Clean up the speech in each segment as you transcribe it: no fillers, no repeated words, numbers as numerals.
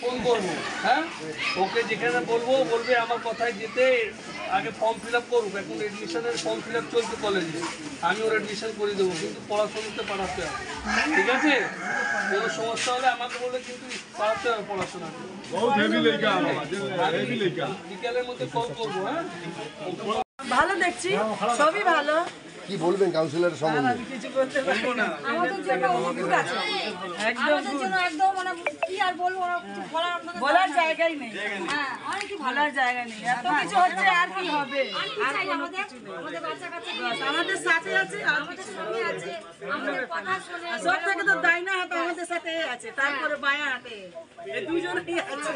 Phone করবো, হ্যাঁ ওকে যেখানে বলবো বলবে আমার কথায় যেতে আগে ফর্ম ফিল আপ করুক। এখন এডমিশনের ফর্ম ফিল আপ চলছে কলেজে, আমি ওর এডমিশন করে দেবো, কিন্তু পড়াশোনাতে পাঠাতে হবে, ঠিক আছে? কোনো সমস্যা হলে আমাকে বলে কিন্তু পাঠাতে হবে পড়াশোনা। বিকালের মধ্যে কল করবো, হ্যাঁ? ভালো দেখছি, সবই ভালো। কি বলবেন কাউন্সিলর সম্বন্ধে? কিছু করতে পারবো না, আমাদের জন্য অদ্ভুত আছে, আমাদের জন্য একদম মানে কি আর বলবো, বলার জায়গাই নেই। হ্যাঁ অনেক বলার জায়গা নেই, এত কিছু হচ্ছে, আর কি হবে? আর আমাদের বাচ্চা কাচ্চা আমাদের সাথে আছে, আমাদের সঙ্গে আছে, আমাদের কথা শুনে সব থেকে তো দায়না হাতে আমাদের সাথে আছে, তারপরে বায়া হাতে এই দুজনেই আছে।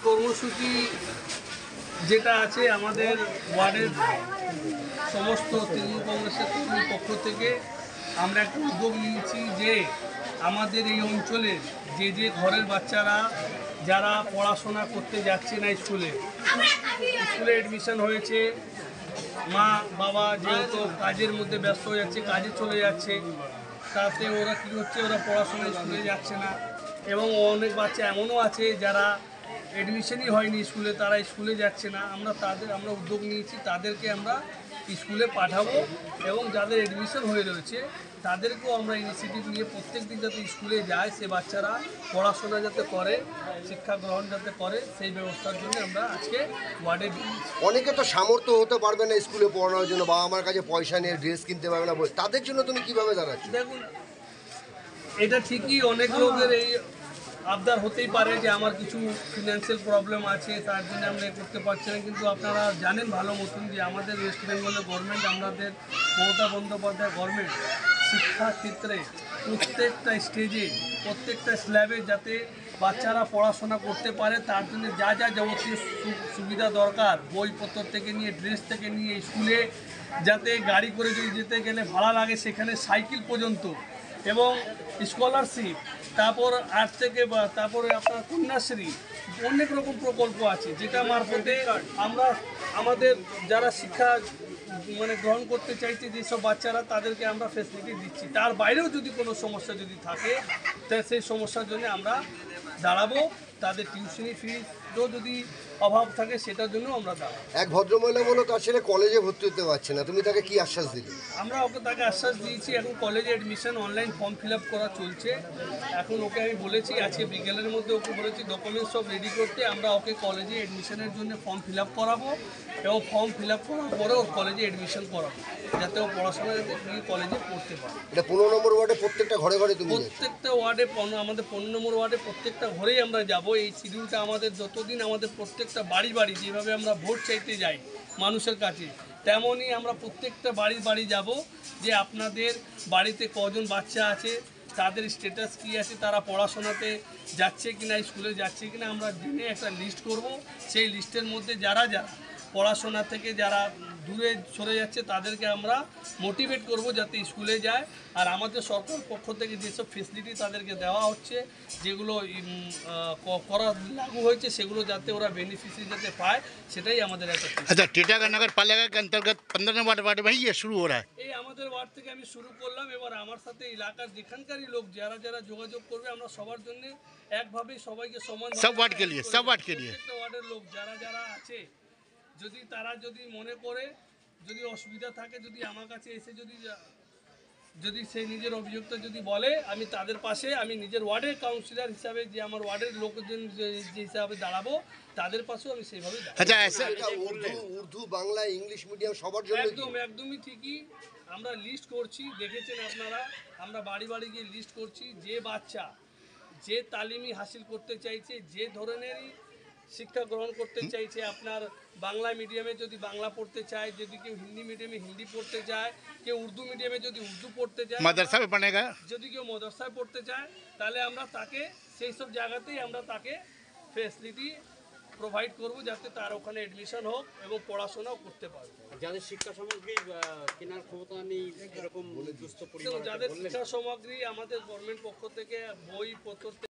কর্মসূচি যেটা আছে আমাদের ওয়ার্ডের সমস্ত তৃণমূল কংগ্রেসের কর্মীর পক্ষ থেকে আমরা একটা উদ্যোগ নিয়েছি যে আমাদের এই অঞ্চলের যে ঘরের বাচ্চারা যারা পড়াশোনা করতে যাচ্ছে না স্কুলে এডমিশন হয়েছে, মা বাবা যেহেতু কাজের মধ্যে ব্যস্ত হয়ে যাচ্ছে, কাজে চলে যাচ্ছে, তাতে ওরা কী হচ্ছে, ওরা পড়াশোনা স্কুলে যাচ্ছে না। এবং অনেক বাচ্চা এমনও আছে যারা এডমিশনই হয়নি স্কুলে, তারা স্কুলে যাচ্ছে না। আমরা উদ্যোগ নিয়েছি তাদেরকে আমরা স্কুলে পাঠাবো, এবং যাদের এডমিশন হয়ে রয়েছে তাদেরকেও আমরা ইনিশিয়েটিভ নিয়ে প্রত্যেক দিন যাতে স্কুলে যায়, সে বাচ্চারা পড়াশোনা যাতে করে, শিক্ষা গ্রহণ যাতে করে, সেই ব্যবস্থার জন্য আমরা আজকে ওয়ার্ডে দিয়েছি। অনেকে তো সামর্থ্য হতে পারবে না স্কুলে পড়ানোর জন্য, বাবা আমার কাছে পয়সা নিয়ে ড্রেস কিনতে পারবে না, তাদের জন্য তুমি কিভাবে দাঁড়াচ্ছ? দেখুন, এটা ঠিকই অনেক লোকের এই আবদার হতেই পারে যে আমার কিছু ফিনান্সিয়াল প্রবলেম আছে, তার জন্য আমরা করতে পারছি না। কিন্তু আপনারা জানেন ভালো মতন যে আমাদের ওয়েস্ট বেঙ্গলের গভর্নমেন্ট, আমাদের মমতা বন্দ্যোপাধ্যায় গভর্নমেন্ট শিক্ষা ক্ষেত্রে প্রত্যেকটা স্টেজে, প্রত্যেকটা স্ল্যাবে যাতে বাচ্চারা পড়াশোনা করতে পারে, তার জন্য যা যাবতীয় সুবিধা দরকার, বইপত্র থেকে নিয়ে, ড্রেস থেকে নিয়ে, স্কুলে যাতে গাড়ি করে যদি যেতে গেলে ভাড়া লাগে সেখানে সাইকেল পর্যন্ত, এবং স্কলারশিপ, তারপর আর্ট থেকে তারপরে আপনার কন্যাশ্রী, অনেক রকম প্রকল্প আছে যেটা মারফতে আমরা আমাদের যারা শিক্ষা গ্রহণ করতে চাইছে যেসব বাচ্চারা, তাদেরকে আমরা ফ্যাসিলিটি দিচ্ছি। তার বাইরেও যদি কোনো সমস্যা যদি থাকে, তাহলে সেই সমস্যার জন্য আমরা দাঁড়াবো। তাদের টিউশনি ফিজও যদি অভাব থাকে সেটার জন্য আমরা দাঁড়াবো। এক ভদ্রমহিলা বলো তার ছেলে কলেজে ভর্তি হতে পারছে না, তুমি তাকে কি আশ্বাস দিলে? আমরা তাকে আশ্বাস দিয়েছি, এখন কলেজে admission online form fill up করা চলছে। এখন ওকে আমি বলেছি আজকে বিকেলের মধ্যে ওকে বলেছি ডকুমেন্টস সব রেডি করতে, আমরা ওকে কলেজে অ্যাডমিশনের জন্য ফর্ম ফিল আপ করাবো, এবং ফর্ম ফিল আপ করার পরে ওর কলেজে অ্যাডমিশন করাবো, যাতে ও পড়াশোনা যাতে কলেজে পড়তে পারে। এটা 15 নম্বর ওয়ার্ডে প্রত্যেকটা ঘরে ঘরে তুমি প্রত্যেকটা ওয়ার্ডে, আমাদের 15 নম্বর ওয়ার্ডে প্রত্যেকটা ঘরেই আমরা যাব। এই শিডিউলটা আমাদের যতদিন আমাদের প্রত্যেকটা বাড়ি যেভাবে আমরা ভোট চাইতে যাই মানুষের কাছে, তেমনই আমরা প্রত্যেকটা বাড়ি যাব, যে আপনাদের বাড়িতে কজন বাচ্চা আছে, তাদের স্ট্যাটাস কী আছে, তারা পড়াশোনাতে যাচ্ছে কিনা, স্কুলে যাচ্ছে কিনা, আমরা জেনে একটা লিস্ট করব। সেই লিস্টের মধ্যে যারা পড়াশোনা থেকে যারা দূরে সরে যাচ্ছে তাদেরকে আমরা মোটিভেট করব যাতে স্কুলে যায়। আর আমাদের সরকার পক্ষ থেকে যেসব ফেসিলিটি তাদেরকে দেওয়া হচ্ছে, যেগুলো করা লাগু হয়েছে, সেগুলো যাতে ওরা বেনিফিশিয়ারি যাতে পায়, সেটাই আমাদের একটা। আচ্ছা, টিটাগড় নগর পালিকা के अंतर्गत 15 नंबर वार्ड में ये शुरू हो रहा है। এই আমাদের ওয়ার্ড থেকে আমি শুরু করলাম। এবার আমার সাথে এলাকার যেখানকারই লোক যারা যোগাযোগ করবে, আমরা সবার জন্য একভাবেই সবাইকে সমান, सब वार्ड के लिए প্রত্যেকটা ওয়ার্ডের লোক যারা আছে, যদি তারা যদি মনে করে, যদি অসুবিধা থাকে, যদি আমার কাছে এসে যদি সেই নিজের অভিযোগটা যদি বলে, আমি তাদের পাশে, আমি নিজের ওয়ার্ডের কাউন্সিলর হিসাবে, যে আমার ওয়ার্ডের লোকজন যে হিসাবে দাঁড়াবো, তাদের পাশেও আমি সেইভাবে আচ্ছা, উর্দু, বাংলা, ইংলিশ মিডিয়াম সবার জন্য একদমই ঠিকই। আমরা লিস্ট করছি, দেখেছেন আপনারা, আমরা বাড়ি গিয়ে লিস্ট করছি, যে বাচ্চা যে তালিমি হাসিল করতে চাইছে, যে ধরনেরই শিক্ষা গ্রহণ করতে চাইছে, আপনার বাংলা মিডিয়ামে যদি বাংলা পড়তে চায়, যদি কেউ হিন্দি মিডিয়ামে হিন্দি পড়তে চায়, কেউ উর্দু মিডিয়ামে যদি উর্দু পড়তে চায়, মাদ্রাসা में पढ़ेगा, যদি কেউ মাদ্রাসায় পড়তে চায়, তাহলে আমরা তাকে সেই সব জায়গাতেই আমরা তাকে ফ্যাসিলিটি প্রোভাইড করব, যাতে তার ওখানে অ্যাডমিশন হোক এবং পড়াশোনাও করতে পারবে। যাদের শিক্ষা সামগ্রী কেনার ক্ষমতা নেই, এরকম দুস্থ পরিবার, যাদের শিক্ষা সামগ্রী আমাদের গভর্নমেন্ট পক্ষ থেকে বইপত্র